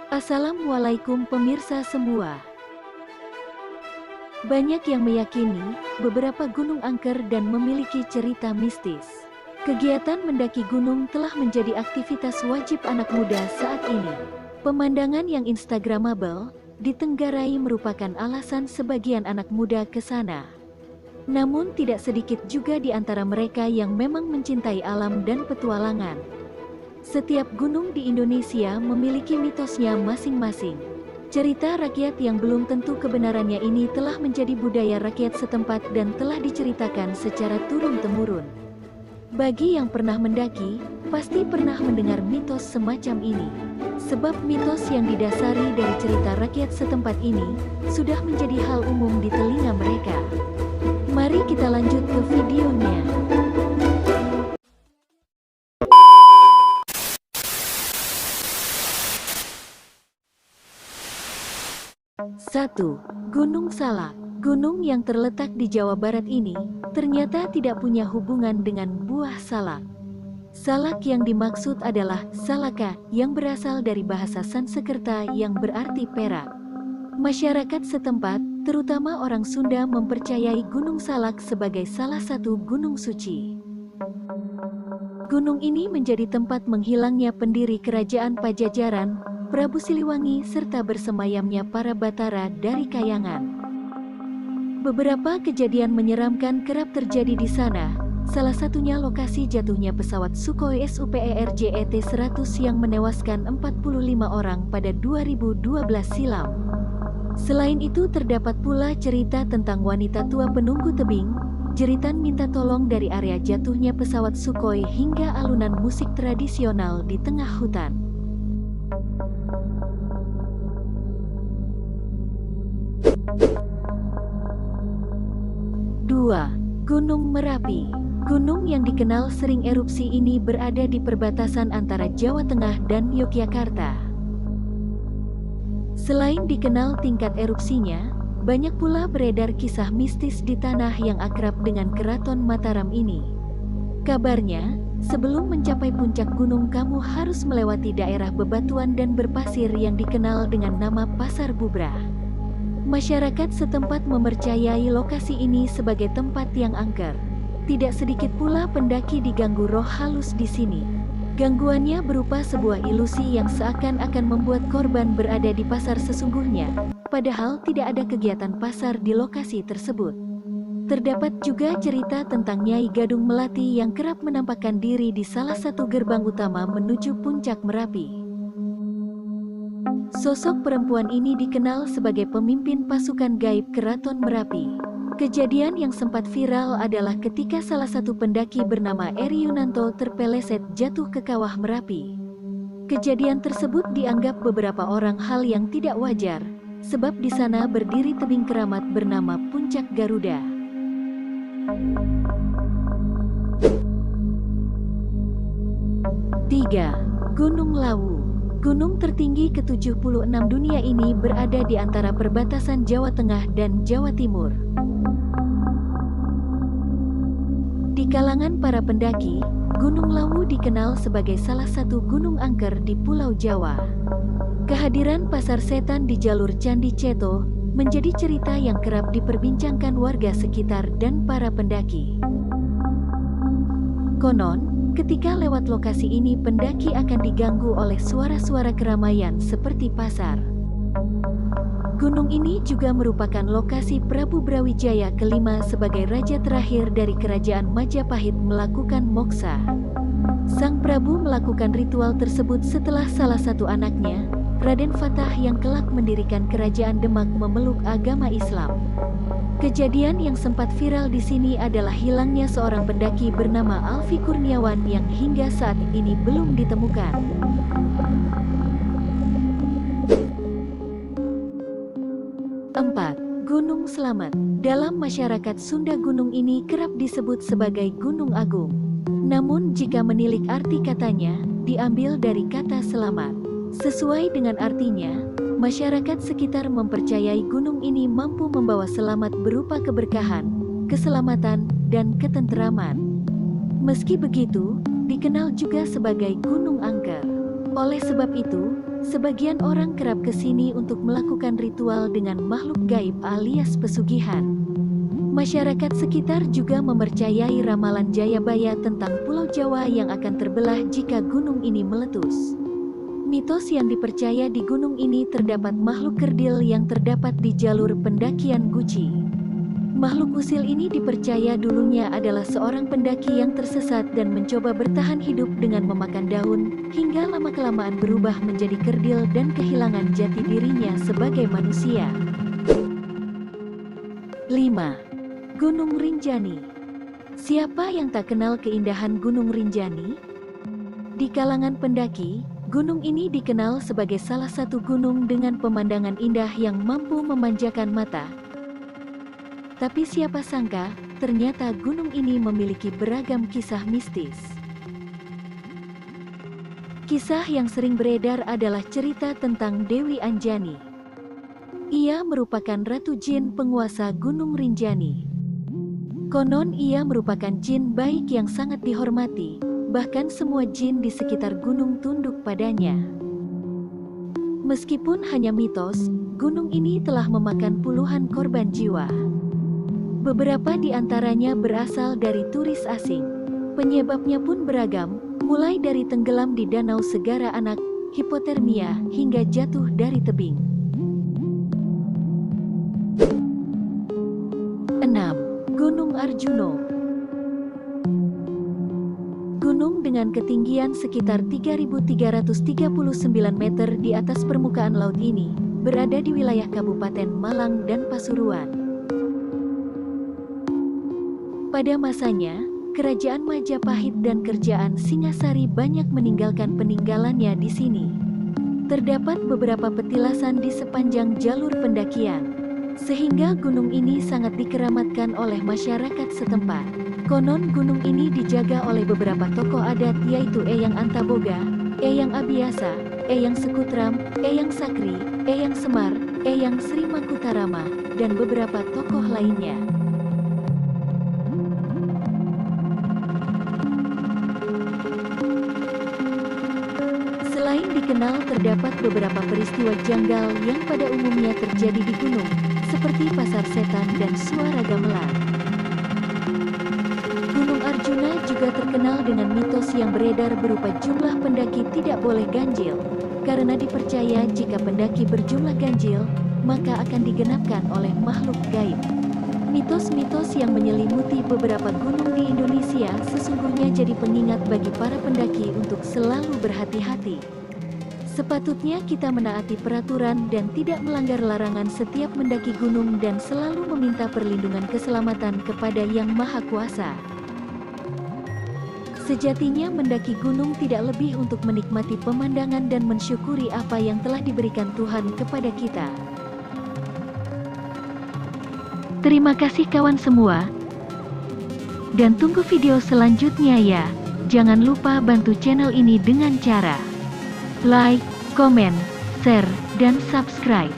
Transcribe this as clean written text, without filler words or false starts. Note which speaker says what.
Speaker 1: Assalamualaikum pemirsa semua. Banyak yang meyakini beberapa gunung angker dan memiliki cerita mistis. Kegiatan mendaki gunung telah menjadi aktivitas wajib anak muda saat ini. Pemandangan yang instagramable ditenggarai merupakan alasan sebagian anak muda ke sana. Namun tidak sedikit juga di antara mereka yang memang mencintai alam dan petualangan. Setiap gunung di Indonesia memiliki mitosnya masing-masing. Cerita rakyat yang belum tentu kebenarannya ini telah menjadi budaya rakyat setempat dan telah diceritakan secara turun-temurun. Bagi yang pernah mendaki, pasti pernah mendengar mitos semacam ini. Sebab mitos yang didasari dari cerita rakyat setempat ini sudah menjadi hal umum di telinga mereka. Mari kita lanjut ke videonya. Satu, Gunung Salak. Gunung yang terletak di Jawa Barat ini ternyata tidak punya hubungan dengan buah salak. Salak yang dimaksud adalah salaka yang berasal dari bahasa Sanskerta yang berarti perak. Masyarakat setempat, terutama orang Sunda, mempercayai Gunung Salak sebagai salah satu gunung suci. Gunung ini menjadi tempat menghilangnya pendiri kerajaan Pajajaran, Prabu Siliwangi, serta bersemayamnya para Batara dari Kayangan. Beberapa kejadian menyeramkan kerap terjadi di sana, salah satunya lokasi jatuhnya pesawat Sukhoi Super-JET-100 yang menewaskan 45 orang pada 2012 silam. Selain itu terdapat pula cerita tentang wanita tua penunggu tebing, jeritan minta tolong dari area jatuhnya pesawat Sukhoi hingga alunan musik tradisional di tengah hutan. Dua, Gunung Merapi. Gunung yang dikenal sering erupsi ini berada di perbatasan antara Jawa Tengah dan Yogyakarta. Selain dikenal tingkat erupsinya, banyak pula beredar kisah mistis di tanah yang akrab dengan Keraton Mataram ini. Kabarnya, sebelum mencapai puncak gunung kamu harus melewati daerah bebatuan dan berpasir yang dikenal dengan nama Pasar Bubrah. Masyarakat setempat mempercayai lokasi ini sebagai tempat yang angker. Tidak sedikit pula pendaki diganggu roh halus di sini. Gangguannya berupa sebuah ilusi yang seakan-akan membuat korban berada di pasar sesungguhnya, padahal tidak ada kegiatan pasar di lokasi tersebut. Terdapat juga cerita tentang Nyai Gadung Melati yang kerap menampakkan diri di salah satu gerbang utama menuju puncak Merapi. Sosok perempuan ini dikenal sebagai pemimpin pasukan gaib Keraton Merapi. Kejadian yang sempat viral adalah ketika salah satu pendaki bernama Eri Yunanto terpeleset jatuh ke kawah Merapi. Kejadian tersebut dianggap beberapa orang hal yang tidak wajar, sebab di sana berdiri tebing keramat bernama Puncak Garuda. Tiga, Gunung Lawu. Gunung tertinggi ke-76 dunia ini berada di antara perbatasan Jawa Tengah dan Jawa Timur. Di kalangan para pendaki, Gunung Lawu dikenal sebagai salah satu gunung angker di Pulau Jawa. Kehadiran pasar setan di jalur Candi Ceto menjadi cerita yang kerap diperbincangkan warga sekitar dan para pendaki. Konon, ketika lewat lokasi ini pendaki akan diganggu oleh suara-suara keramaian seperti pasar. Gunung ini juga merupakan lokasi Prabu Brawijaya kelima sebagai raja terakhir dari kerajaan Majapahit melakukan moksa. Sang Prabu melakukan ritual tersebut setelah salah satu anaknya, Raden Fatah yang kelak mendirikan kerajaan Demak, memeluk agama Islam. Kejadian yang sempat viral di sini adalah hilangnya seorang pendaki bernama Alfi Kurniawan yang hingga saat ini belum ditemukan. Empat, Gunung Slamet. Dalam masyarakat Sunda gunung ini kerap disebut sebagai Gunung Agung. Namun jika menilik arti katanya, diambil dari kata selamat. Sesuai dengan artinya, masyarakat sekitar mempercayai gunung ini mampu membawa selamat berupa keberkahan, keselamatan, dan ketenteraman. Meski begitu, dikenal juga sebagai Gunung Angker. Oleh sebab itu, sebagian orang kerap ke sini untuk melakukan ritual dengan makhluk gaib alias pesugihan. Masyarakat sekitar juga mempercayai ramalan Jayabaya tentang Pulau Jawa yang akan terbelah jika gunung ini meletus. Mitos yang dipercaya di gunung ini terdapat makhluk kerdil yang terdapat di jalur pendakian Guci. Makhluk usil ini dipercaya dulunya adalah seorang pendaki yang tersesat dan mencoba bertahan hidup dengan memakan daun, hingga lama-kelamaan berubah menjadi kerdil dan kehilangan jati dirinya sebagai manusia. 5. Gunung Rinjani. Siapa yang tak kenal keindahan Gunung Rinjani? Di kalangan pendaki, gunung ini dikenal sebagai salah satu gunung dengan pemandangan indah yang mampu memanjakan mata. Tapi siapa sangka, ternyata gunung ini memiliki beragam kisah mistis. Kisah yang sering beredar adalah cerita tentang Dewi Anjani. Ia merupakan ratu jin penguasa Gunung Rinjani. Konon ia merupakan jin baik yang sangat dihormati, bahkan semua jin di sekitar gunung tunduk padanya. Meskipun hanya mitos, gunung ini telah memakan puluhan korban jiwa. Beberapa di antaranya berasal dari turis asing. Penyebabnya pun beragam, mulai dari tenggelam di danau Segara Anak, hipotermia, hingga jatuh dari tebing. 6. Gunung Arjuno. Gunung dengan ketinggian sekitar 3.339 meter di atas permukaan laut ini, berada di wilayah Kabupaten Malang dan Pasuruan. Pada masanya, Kerajaan Majapahit dan Kerajaan Singasari banyak meninggalkan peninggalannya di sini. Terdapat beberapa petilasan di sepanjang jalur pendakian, sehingga gunung ini sangat dikeramatkan oleh masyarakat setempat. Konon gunung ini dijaga oleh beberapa tokoh adat yaitu Eyang Antaboga, Eyang Abiasa, Eyang Sekutram, Eyang Sakri, Eyang Semar, Eyang Sri Mangkutarama, dan beberapa tokoh lainnya. Selain dikenal terdapat beberapa peristiwa janggal yang pada umumnya terjadi di gunung, seperti pasar setan dan suara gamelan. Gunung Arjuna juga terkenal dengan mitos yang beredar berupa jumlah pendaki tidak boleh ganjil, karena dipercaya jika pendaki berjumlah ganjil, maka akan digenapkan oleh makhluk gaib. Mitos-mitos yang menyelimuti beberapa gunung di Indonesia sesungguhnya jadi pengingat bagi para pendaki untuk selalu berhati-hati. Sepatutnya kita menaati peraturan dan tidak melanggar larangan setiap mendaki gunung dan selalu meminta perlindungan keselamatan kepada Yang Maha Kuasa. Sejatinya mendaki gunung tidak lebih untuk menikmati pemandangan dan mensyukuri apa yang telah diberikan Tuhan kepada kita. Terima kasih kawan semua. Dan tunggu video selanjutnya ya. Jangan lupa bantu channel ini dengan cara like, komen, share, dan subscribe.